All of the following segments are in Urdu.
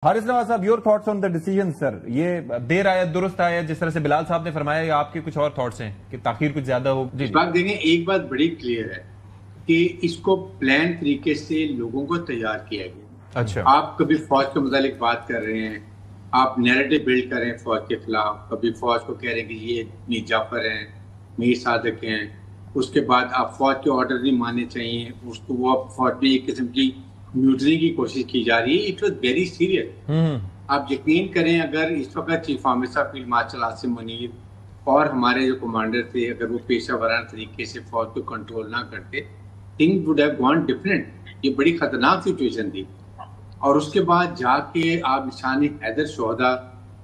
حارث نواز صاحب, your thoughts on the decision sir. یہ دیر آیا درست آیا جس طرح سے بلال صاحب نے فرمایا, یا آپ کے کچھ اور تھاٹس ہیں کہ تاخیر کچھ زیادہ ہو؟ جی بات دیکھیں, ایک بات بڑی کلیئر ہے کہ اس کو پلان طریقے سے لوگوں کو تیار کیا گیا. اچھا, آپ کبھی فوج کے متعلق بات کر رہے ہیں, آپ نیریٹو بلڈ کر رہے ہیں فوج کے خلاف, کبھی فوج کو کہہ رہے ہیں کہ یہ میر جعفر ہیں, میر صادق ہیں, اس کے بعد آپ فوج کے آرڈر نہیں ماننے چاہیے, اس کو وہ فوج میں ایک قسم کی میوٹنی کی کوشش کی جا رہی ہے. It was very serious. آپ یقین کریں اگر اس وقت چیف آرمی صاحب فیلڈ مارشل عاصم منیر اور ہمارے جو کمانڈر تھے, اگر وہ پیشہ ورانہ طریقے سے فوج کو کنٹرول نہ کرتے, thing would have gone different. یہ بڑی خطرناک سچویشن تھی. اور اس کے بعد جا کے آپ نشان حیدر شہداء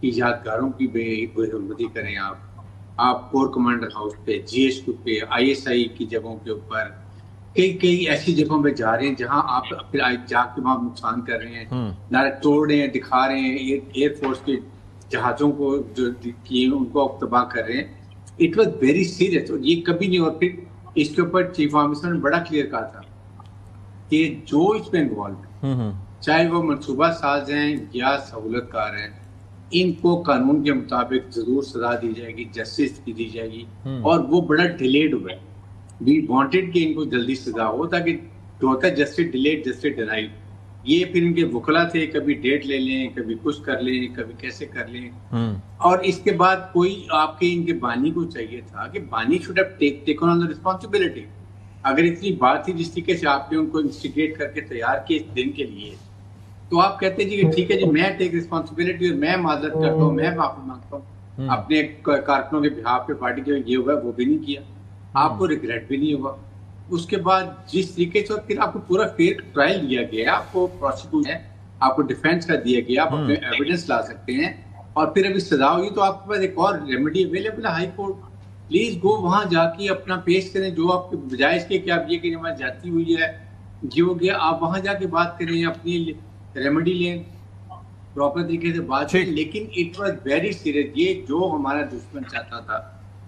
کی یادگاروں کی بے حرمتی کریں, آپ کور کمانڈر ہاؤس پہ, جی ایس کیو پہ, آئی ایس آئی کی جگہوں کے اوپر, کئی ایسی جگہوں پہ جا رہے ہیں جہاں آپ پھر جا کے وہاں نقصان کر رہے ہیں, نعرے توڑ رہے ہیں, دکھا رہے ہیں, ایئر فورس کے جہازوں کو جو کیے ان کو تباہ کر رہے ہیں. It was very serious. اور یہ کبھی نہیں. اور پھر اس کے اوپر چیف آفیسر نے بڑا کلیئر کہا تھا کہ جو اس میں انوالو, چاہے وہ منصوبہ ساز ہیں یا سہولت کار ہیں, ان کو قانون کے مطابق ضرور سزا دی جائے گی, جسٹس کی دی جائے گی. اور وہ بڑا ڈیلیڈ ہوا ہے. وی وانٹڈ کہ ان کو جلدی سزا ہو, تاکہ جو ہوتا ہے جسٹس ڈیلیڈ جسٹس ڈینائیڈ. یہ پھر ان کے وکلا تھے, کبھی ڈیٹ لے لیں, کبھی کچھ کر لیں, کبھی کیسے کر لیں. اور اس کے بعد کوئی آپ کے ان کے بانی کو چاہیے تھا کہ بانی should have taken on the responsibility. اگر اتنی بات تھی جس طریقے سے آپ نے ان کو انسٹیگیٹ کر کے تیار کیے اس دن کے لیے, تو آپ کہتے ہیں جی کہ ٹھیک ہے جی میں ٹیک رسپانسبلٹی اور میں معذرت کرتا ہوں, میں معافی مانگتا ہوں. اپنے کارکنوں کے بہاف پہ پارٹی کے یہ ہوا وہ بھی نہیں کیا, آپ کو ریگریٹ بھی نہیں ہوا. اس کے بعد جس طریقے سے پھر آپ کو پورا فیئر ٹرائل دیا گیا, آپ کو پروسیکیوشن ہے, آپ کو ڈیفینس کا دیا گیا, آپ اپنے ایویڈنس لا سکتے ہیں, اور پھر ابھی سزا ہوئی تو آپ کے پاس ایک اور ریمیڈی اویلیبل ہے, ہائی کورٹ. پلیز گو وہاں جا کے اپنا پیش کریں, جو آپ کے بجائے اس کے کہ آپ یہ کہ ہماری جاتی ہوئی ہے, یہ ہو گیا, آپ وہاں جا کے بات کریں, اپنی ریمیڈی لیں, پراپر طریقے سے بات کریں. لیکن اٹ واز ویری سیریس. یہ جو ہمارا دشمن چاہتا تھا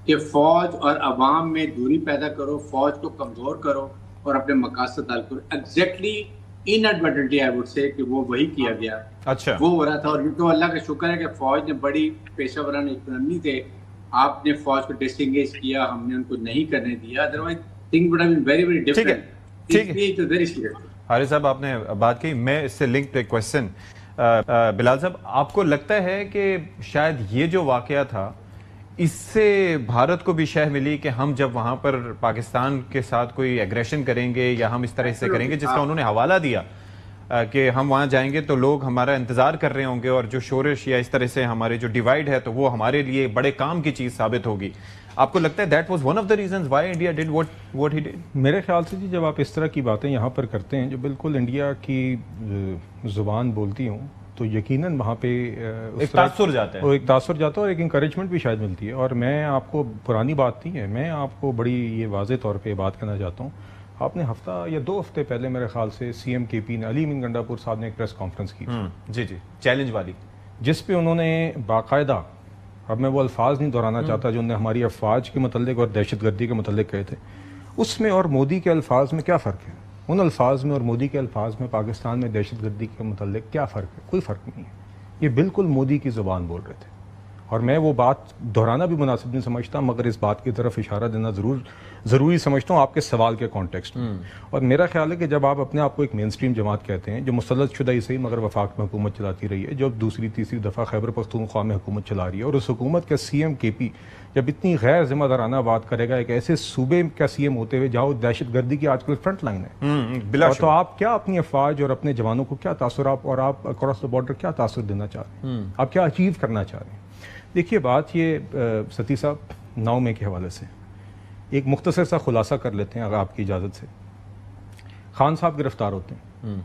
کہ فوج اور عوام میں دوری پیدا کرو, فوج کو کمزور کرو اور اپنے مقاصد حل کرو, exactly inadvertently I would say کہ وہ وہی کیا گیا. اچھا, وہ ہو رہا تھا. اور یہ تو اللہ کا شکر ہے کہ فوج نے بڑی پیشہ ورانہ اکانومی تھے, آپ نے فوج کو ڈس انگیج کیا, ہم نے ان کو نہیں کرنے دیا, otherwise thing would have been very very different. ٹھیک ہے حارث صاحب, آپ نے بات کی, میں اس سے لنکڈ ایک کوشچن. بلال صاحب, آپ کو لگتا ہے کہ شاید یہ جو واقعہ تھا اس سے بھارت کو بھی شہ ملی کہ ہم جب وہاں پر پاکستان کے ساتھ کوئی ایگریشن کریں گے یا ہم اس طرح سے کریں گے, جس کا انہوں نے حوالہ دیا کہ ہم وہاں جائیں گے تو لوگ ہمارا انتظار کر رہے ہوں گے, اور جو شورش یا اس طرح سے ہمارے جو ڈیوائیڈ ہے تو وہ ہمارے لیے بڑے کام کی چیز ثابت ہوگی. آپ کو لگتا ہے that was one of the reasons why India did what he did? میرے خیال سے جی, جب آپ اس طرح کی باتیں یہاں پر کرتے ہیں جو بالکل انڈیا کی زبان بولتی ہوں, تو یقیناً وہاں پہ ایک تاثر جاتا ہے, ایک تاثر جاتا ہے, اور ایک انکریجمنٹ بھی شاید ملتی ہے. اور میں آپ کو پرانی بات نہیں ہے, میں آپ کو بڑی یہ واضح طور پہ بات کرنا چاہتا ہوں. آپ نے ہفتہ یا 2 ہفتے پہلے میرے خیال سے سی ایم کے پی نے, علی امین گنڈا پور صاحب نے ایک پریس کانفرنس کی تھی, جی چیلنج والی, جس پہ انہوں نے باقاعدہ, اب میں وہ الفاظ نہیں دہرانا چاہتا جو انہوں نے ہماری افواج کے متعلق اور دہشت گردی کے متعلق کہے تھے, اس میں اور مودی کے الفاظ میں کیا فرق ہے؟ ان الفاظ میں اور مودی کے الفاظ میں پاکستان میں دہشت گردی کے متعلق کیا فرق ہے؟ کوئی فرق نہیں ہے. یہ بالکل مودی کی زبان بول رہے تھے, اور میں وہ بات دہرانا بھی مناسب نہیں سمجھتا, مگر اس بات کی طرف اشارہ دینا ضروری سمجھتا ہوں آپ کے سوال کے کانٹیکسٹ میں. اور میرا خیال ہے کہ جب آپ اپنے آپ کو ایک مین سٹریم جماعت کہتے ہیں جو مسلط شدہ ہی صحیح مگر وفاق میں حکومت چلاتی رہی ہے, جو اب دوسری تیسری دفعہ خیبر پختونخوا میں حکومت چلا رہی ہے, اور اس حکومت کا سی ایم کے پی جب اتنی غیر ذمہ دارانہ بات کرے گا ایک ایسے صوبے کا سی ایم ہوتے ہوئے جہاں دہشت گردی کی آج کل فرنٹ لائن ہے, تو آپ کیا اپنی افواج اور اپنے جوانوں کو کیا تاثر, اور آپ اکراس دا بارڈر کیا تاثر دینا چاہ رہے ہیں, آپ کیا اچیو کرنا چاہ رہے ہیں؟ دیکھیے بات یہ ستی صاحب 9 مئی کے حوالے سے ایک مختصر سا خلاصہ کر لیتے ہیں اگر آپ کی اجازت سے. خان صاحب گرفتار ہوتے ہیں.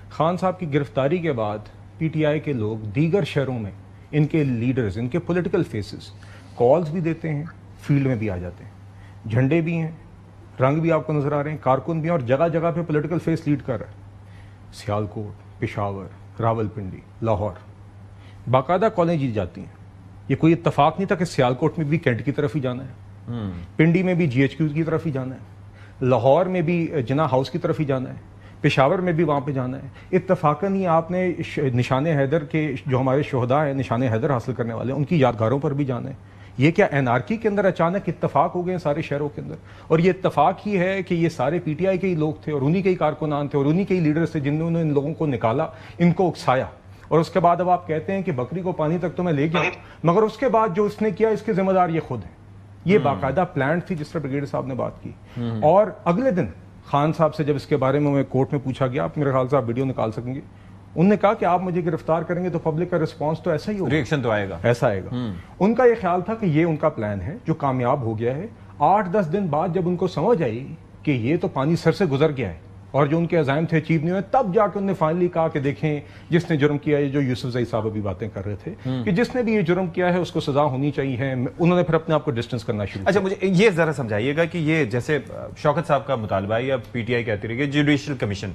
خان صاحب کی گرفتاری کے بعد پی ٹی آئی کے لوگ دیگر شہروں میں ان کے لیڈرز, ان کے پولیٹیکل فیسز کالز بھی دیتے ہیں, فیلڈ میں بھی آ جاتے ہیں, جھنڈے بھی ہیں, رنگ بھی آپ کو نظر آ رہے ہیں, کارکن بھی ہیں, اور جگہ جگہ پہ پولیٹیکل فیس لیڈ کر رہا ہے. سیالکوٹ, پشاور, راولپنڈی, لاہور, باقاعدہ کالیں جیت جاتی ہیں. یہ کوئی اتفاق نہیں تھا کہ سیالکوٹ میں بھی کینٹ کی طرف ہی جانا ہے, پنڈی میں بھی جی ایچ کیو کی طرف ہی جانا ہے, لاہور میں بھی جناح ہاؤس کی طرف ہی جانا ہے, پشاور میں بھی وہاں پہ جانا ہے. اتفاقاً ہی آپ نے نشان حیدر کے جو ہمارے شہداء ہیں نشان حیدر حاصل کرنے والے ہیں ان کی یادگاروں پر بھی جانا ہے. یہ کیا این آر کی کے اندر اچانک اتفاق ہو گئے سارے شہروں کے اندر؟ اور یہ اتفاق ہی ہے کہ یہ سارے پی ٹی آئی کے ہی لوگ تھے اور انہی کے ہی کارکنان تھے اور انہی کے ہی لیڈرز تھے جنہوں نے ان لوگوں کو نکالا, ان کو اکسایا, اور اس کے بعد اب آپ کہتے ہیں کہ بکری کو پانی تک تو میں لے گیا, مگر اس کے بعد جو اس نے کیا اس کے ذمہ دار یہ خود ہیں. یہ باقاعدہ پلانٹ تھی جس طرح بریگیڈیئر صاحب نے بات کی. اور اگلے دن خان صاحب سے جب اس کے بارے میں کورٹ میں پوچھا گیا, آپ میرے خیال سے آپ ویڈیو نکال سکیں گے, انہوں نے کہا کہ آپ مجھے گرفتار کریں گے تو پبلک کا رسپانس تو ایسا ہی ہوگا, ریئیکشن تو آئے گا, ایسا آئے گا. ان کا یہ خیال تھا کہ یہ ان کا پلان ہے جو کامیاب ہو گیا ہے. 8-10 دن بعد جب ان کو سمجھ آئی کہ یہ تو پانی سر سے گزر گیا ہے اور جو ان کے عزائم تھے اچیو نہیں ہوئے, تب جا کے انہوں نے فائنلی کہا کہ دیکھیں جس نے جرم کیا ہے, جو یوسف زئی صاحب ابھی باتیں کر رہے تھے کہ جس نے بھی یہ جرم کیا ہے اس کو سزا ہونی چاہیے. انہوں نے پھر اپنے آپ کو ڈسٹنس کرنا شروع. اچھا مجھے یہ ذرا سمجھائیے گا کہ یہ جیسے شوکت صاحب کا مطالبہ ہے یا پی ٹی آئی کہتی رہی ہے جوڈیشل کمیشن,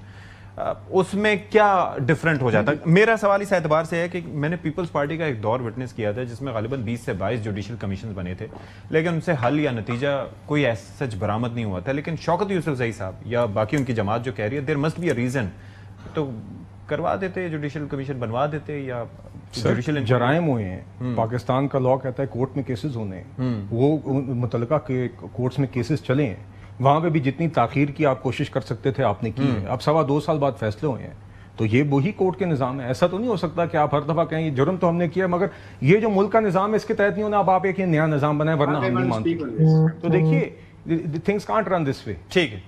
اس میں کیا ڈفرینٹ ہو جاتا ہے؟ میرا سوال اس اعتبار سے ہے کہ میں نے پیپلز پارٹی کا ایک دور وٹنس کیا تھا جس میں غالباً 20 سے 22 جوڈیشل کمیشنز بنے تھے, لیکن ان سے حل یا نتیجہ کوئی سچ برآمد نہیں ہوا تھا. لیکن شوکت یوسف زئی صاحب یا باقی ان کی جماعت جو کہہ رہی ہے there must be a reason, تو کروا دیتے جوڈیشل کمیشن بنوا دیتے یا جوڈیشل جرائم ہوئے ہیں. پاکستان کا لاء کہتا ہے کورٹ میں کیسز ہونے ہیں, وہ متعلقہ کے کورٹس میں کیسز چلے ہیں, وہاں پہ بھی جتنی تاخیر کی آپ کوشش کر سکتے تھے آپ نے کی ہے. اب 2.25 سال بعد فیصلے ہوئے ہیں, تو یہ وہی کورٹ کے نظام ہے. ایسا تو نہیں ہو سکتا کہ آپ ہر دفعہ کہیں یہ جرم تو ہم نے کیا مگر یہ جو ملک کا نظام ہے اس کے تحت نہیں ہونا, اب آپ ایک نیا نظام بنائیں ورنہ ہم نہیں مانتے. تو دیکھیے things can't run this way. ٹھیک ہے.